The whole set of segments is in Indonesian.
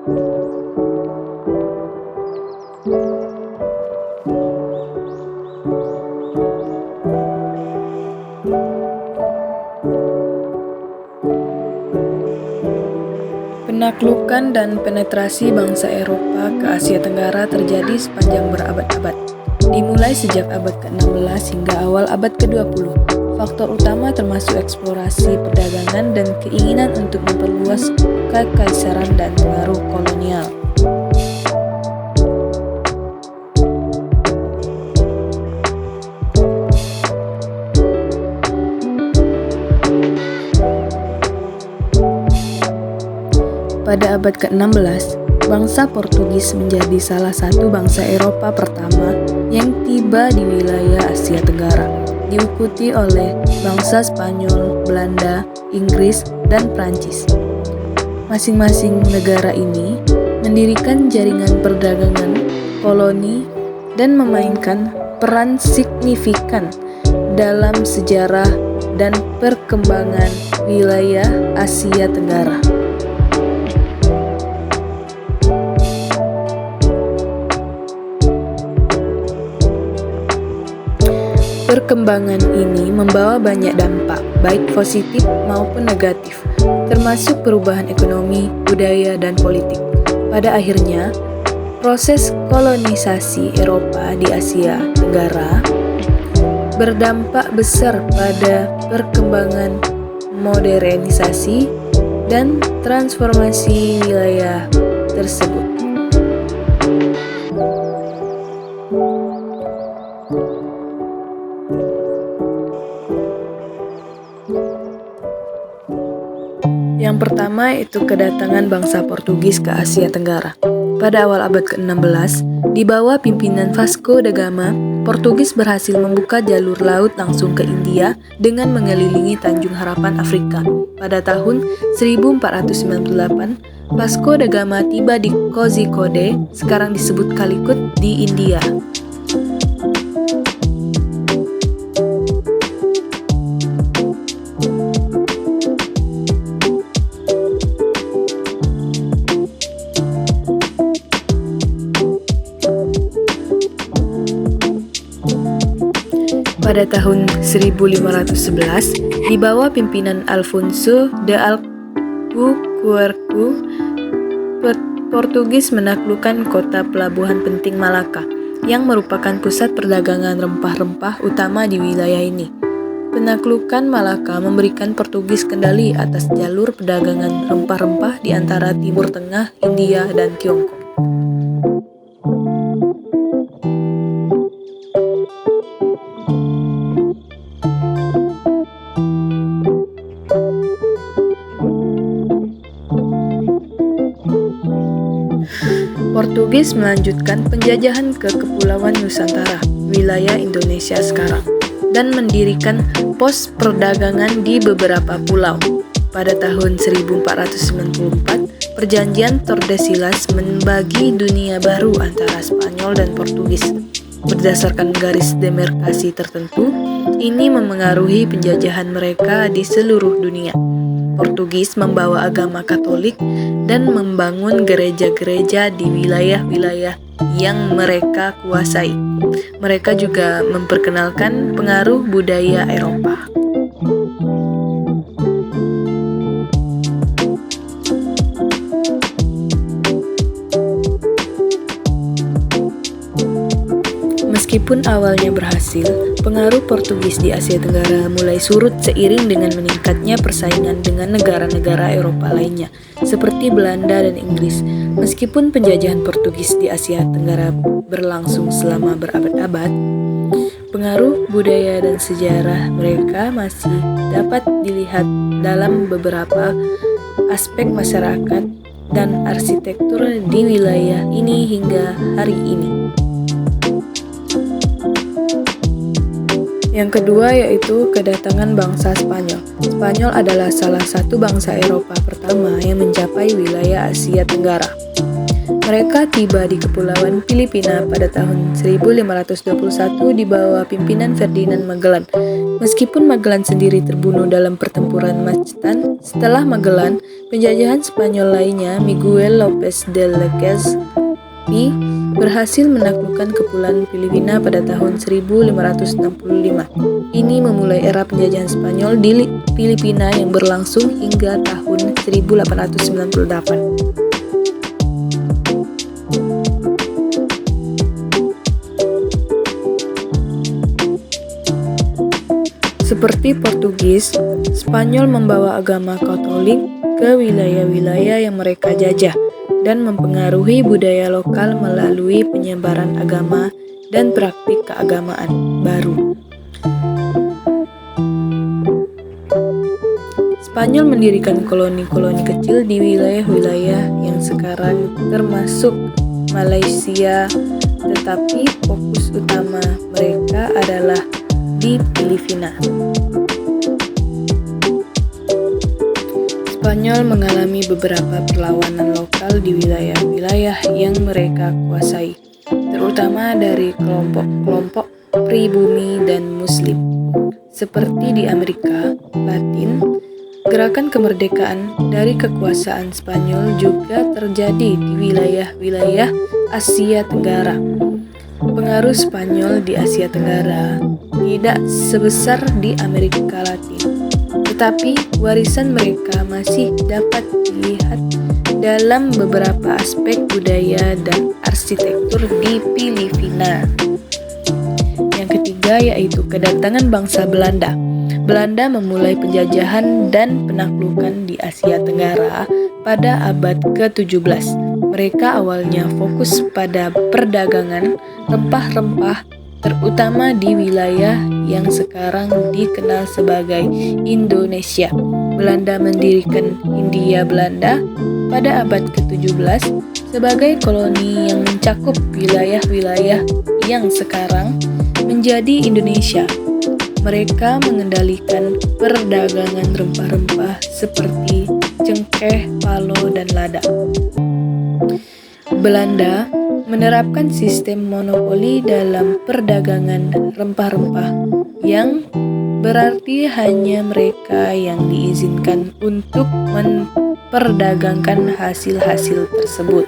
Penaklukan dan penetrasi bangsa Eropa ke Asia Tenggara terjadi sepanjang berabad-abad, dimulai sejak abad ke-16 hingga awal abad ke-20. Faktor utama termasuk eksplorasi perdagangan dan keinginan untuk memperluas kekaisaran dan pengaruh kolonial. Pada abad ke-16, bangsa Portugis menjadi salah satu bangsa Eropa pertama yang tiba di wilayah Asia Tenggara, diikuti oleh bangsa Spanyol, Belanda, Inggris, dan Prancis. Masing-masing negara ini mendirikan jaringan perdagangan koloni dan memainkan peran signifikan dalam sejarah dan perkembangan wilayah Asia Tenggara. Perkembangan ini membawa banyak dampak, baik positif maupun negatif, termasuk perubahan ekonomi, budaya, dan politik. Pada akhirnya, proses kolonisasi Eropa di Asia Tenggara berdampak besar pada perkembangan modernisasi dan transformasi wilayah tersebut. Yang pertama itu kedatangan bangsa Portugis ke Asia Tenggara. Pada awal abad ke-16, di bawah pimpinan Vasco da Gama, Portugis berhasil membuka jalur laut langsung ke India dengan mengelilingi Tanjung Harapan Afrika. Pada tahun 1498, Vasco da Gama tiba di Kozhikode, sekarang disebut Calicut, di India. Pada tahun 1511, di bawah pimpinan Alfonso de Albuquerque, Portugis menaklukkan kota pelabuhan penting Malaka, yang merupakan pusat perdagangan rempah-rempah utama di wilayah ini. Penaklukan Malaka memberikan Portugis kendali atas jalur perdagangan rempah-rempah di antara Timur Tengah, India, dan Tiongkok. Portugis melanjutkan penjajahan ke Kepulauan Nusantara, wilayah Indonesia sekarang, dan mendirikan pos perdagangan di beberapa pulau. Pada tahun 1494, Perjanjian Tordesillas membagi dunia baru antara Spanyol dan Portugis. Berdasarkan garis demarkasi tertentu, ini memengaruhi penjajahan mereka di seluruh dunia. Portugis membawa agama Katolik dan membangun gereja-gereja di wilayah-wilayah yang mereka kuasai. Mereka juga memperkenalkan pengaruh budaya Eropa. Meskipun awalnya berhasil, pengaruh Portugis di Asia Tenggara mulai surut seiring dengan meningkatnya persaingan dengan negara-negara Eropa lainnya, seperti Belanda dan Inggris. Meskipun penjajahan Portugis di Asia Tenggara berlangsung selama berabad-abad, pengaruh budaya dan sejarah mereka masih dapat dilihat dalam beberapa aspek masyarakat dan arsitektur di wilayah ini hingga hari ini. Yang kedua yaitu kedatangan bangsa Spanyol. Spanyol adalah salah satu bangsa Eropa pertama yang mencapai wilayah Asia Tenggara. Mereka tiba di Kepulauan Filipina pada tahun 1521 di bawah pimpinan Ferdinand Magellan. Meskipun Magellan sendiri terbunuh dalam pertempuran Mactan, setelah Magellan, penjajahan Spanyol lainnya, Miguel López de Legazpi, berhasil menaklukkan Kepulauan Filipina pada tahun 1565. Ini memulai era penjajahan Spanyol di Filipina yang berlangsung hingga tahun 1898. Seperti Portugis, Spanyol membawa agama Katolik ke wilayah-wilayah yang mereka jajah dan mempengaruhi budaya lokal melalui penyebaran agama dan praktik keagamaan baru. Spanyol mendirikan koloni-koloni kecil di wilayah-wilayah yang sekarang termasuk Malaysia, tetapi fokus utama mereka adalah di Filipina. Spanyol mengalami beberapa perlawanan lokal di wilayah-wilayah yang mereka kuasai, terutama dari kelompok-kelompok pribumi dan Muslim. Seperti di Amerika Latin, gerakan kemerdekaan dari kekuasaan Spanyol juga terjadi di wilayah-wilayah Asia Tenggara. Pengaruh Spanyol di Asia Tenggara tidak sebesar di Amerika Latin, tetapi warisan mereka masih dapat dilihat dalam beberapa aspek budaya dan arsitektur di Filipina. Yang ketiga yaitu kedatangan bangsa Belanda. Belanda memulai penjajahan dan penaklukan di Asia Tenggara pada abad ke-17. Mereka awalnya fokus pada perdagangan rempah-rempah, terutama di wilayah yang sekarang dikenal sebagai Indonesia. Belanda mendirikan Hindia Belanda pada abad ke-17 sebagai koloni yang mencakup wilayah-wilayah yang sekarang menjadi Indonesia. Mereka mengendalikan perdagangan rempah-rempah seperti cengkeh, palo, dan lada. Belanda menerapkan sistem monopoli dalam perdagangan rempah-rempah, yang berarti hanya mereka yang diizinkan untuk memperdagangkan hasil-hasil tersebut.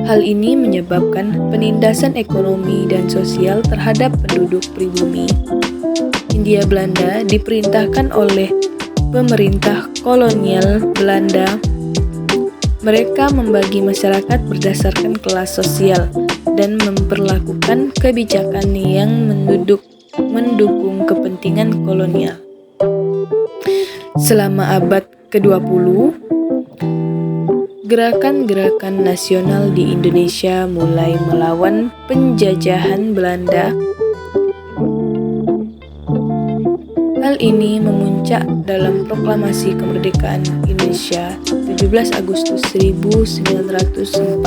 Hal ini menyebabkan penindasan ekonomi dan sosial terhadap penduduk pribumi. Hindia Belanda diperintahkan oleh pemerintah kolonial Belanda. Mereka membagi masyarakat berdasarkan kelas sosial dan memperlakukan kebijakan yang mendukung kepentingan kolonial. Selama abad ke-20, gerakan-gerakan nasional di Indonesia mulai melawan penjajahan Belanda. Hal ini memuncak dalam Proklamasi Kemerdekaan Indonesia 17 Agustus 1945.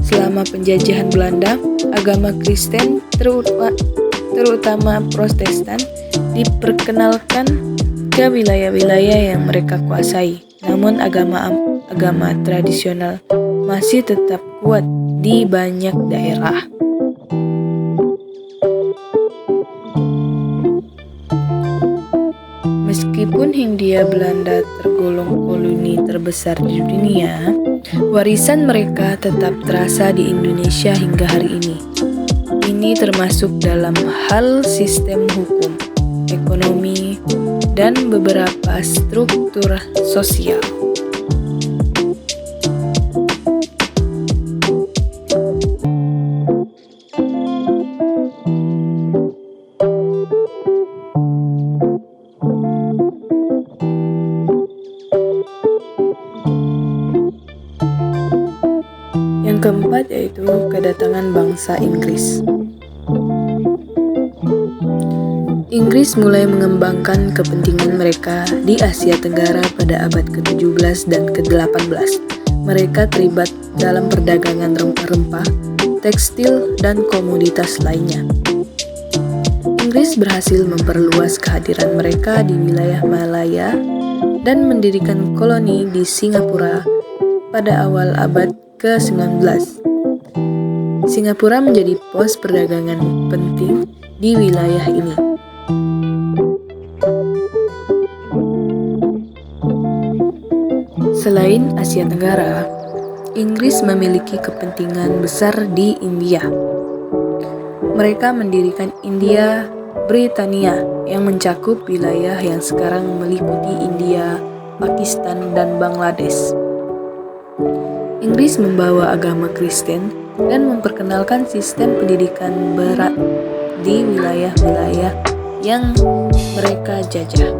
Selama penjajahan Belanda, agama Kristen, terutama Protestan, diperkenalkan ke wilayah-wilayah yang mereka kuasai. Namun agama tradisional masih tetap kuat di banyak daerah. Meskipun Hindia Belanda tergolong koloni terbesar di dunia, warisan mereka tetap terasa di Indonesia hingga hari ini. Ini termasuk dalam hal sistem hukum, ekonomi, dan beberapa struktur sosial. Yang keempat yaitu kedatangan bangsa Inggris. Inggris mulai mengembangkan kepentingan mereka di Asia Tenggara pada abad ke-17 dan ke-18. Mereka terlibat dalam perdagangan rempah-rempah, tekstil, dan komoditas lainnya. Inggris berhasil memperluas kehadiran mereka di wilayah Malaya dan mendirikan koloni di Singapura pada awal abad ke-19. Singapura menjadi pos perdagangan penting di wilayah ini. Selain Asia Tenggara, Inggris memiliki kepentingan besar di India. Mereka mendirikan India Britania yang mencakup wilayah yang sekarang meliputi India, Pakistan, dan Bangladesh. Inggris membawa agama Kristen dan memperkenalkan sistem pendidikan barat di wilayah-wilayah yang mereka jajah.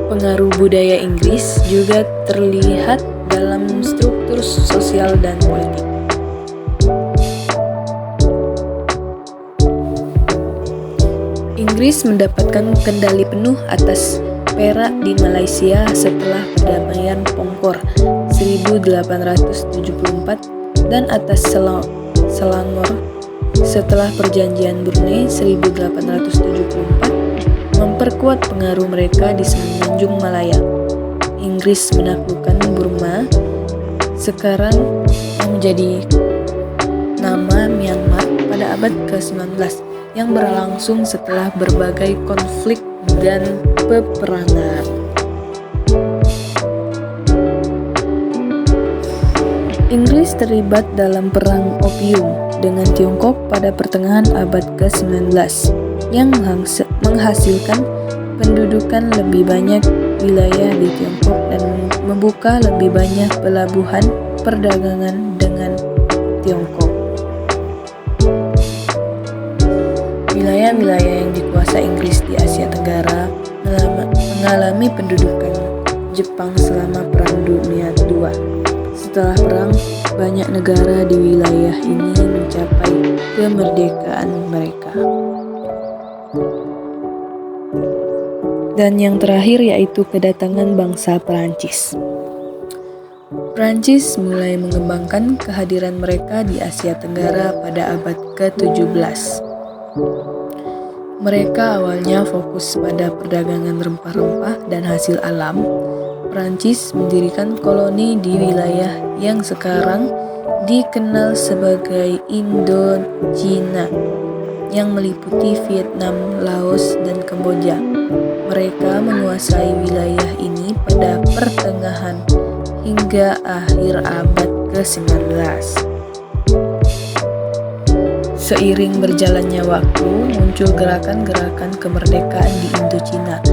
Pengaruh budaya Inggris juga terlihat dalam struktur sosial dan politik. Inggris mendapatkan kendali penuh atas perak di Malaysia setelah perdamaian Pongkor 1874 dan atas Selangor setelah perjanjian Brunei 1874, memperkuat pengaruh mereka di Semenanjung Malaya. Inggris menaklukkan Burma, sekarang yang menjadi nama Myanmar pada abad ke-19, yang berlangsung setelah berbagai konflik dan peperangan. Inggris terlibat dalam perang opium dengan Tiongkok pada pertengahan abad ke-19 yang menghasilkan pendudukan lebih banyak wilayah di Tiongkok dan membuka lebih banyak pelabuhan perdagangan dengan Tiongkok. Wilayah-wilayah yang dikuasai Inggris di Asia Tenggara mengalami pendudukan Jepang selama Perang Dunia II. Setelah perang, banyak negara di wilayah ini mencapai kemerdekaan mereka. Dan yang terakhir yaitu kedatangan bangsa Perancis. Perancis mulai mengembangkan kehadiran mereka di Asia Tenggara pada abad ke-17. Mereka awalnya fokus pada perdagangan rempah-rempah dan hasil alam. Perancis mendirikan koloni di wilayah yang sekarang dikenal sebagai Indochina, yang meliputi Vietnam, Laos, dan Kamboja. Mereka menguasai wilayah ini pada pertengahan hingga akhir abad ke-19. Seiring berjalannya waktu, muncul gerakan-gerakan kemerdekaan di Indochina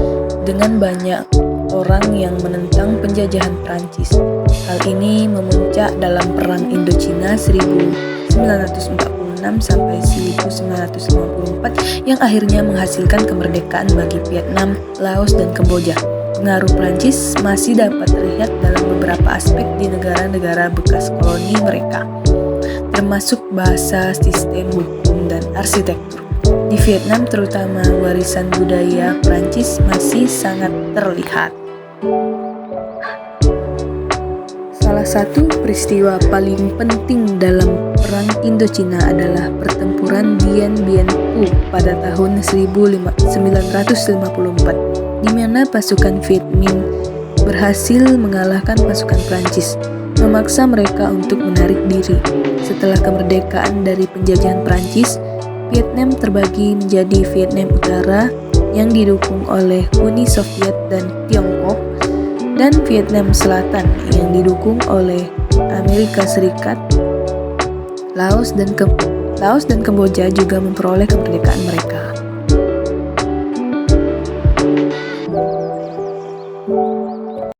dengan banyak orang yang menentang penjajahan Prancis. Hal ini memuncak dalam Perang Indochina 1946 sampai 1954 yang akhirnya menghasilkan kemerdekaan bagi Vietnam, Laos, dan Kamboja. Pengaruh Prancis masih dapat terlihat dalam beberapa aspek di negara-negara bekas koloni mereka, termasuk bahasa, sistem hukum, dan arsitektur. Di Vietnam terutama, warisan budaya Prancis masih sangat terlihat. Salah satu peristiwa paling penting dalam Perang Indochina adalah pertempuran Dien Bien Phu pada tahun 1954, di mana pasukan Viet Minh berhasil mengalahkan pasukan Prancis, memaksa mereka untuk menarik diri. Setelah kemerdekaan dari penjajahan Prancis, Vietnam terbagi menjadi Vietnam Utara yang didukung oleh Uni Soviet dan Tiongkok, dan Vietnam Selatan yang didukung oleh Amerika Serikat. Laos dan Kamboja juga memperoleh kemerdekaan mereka.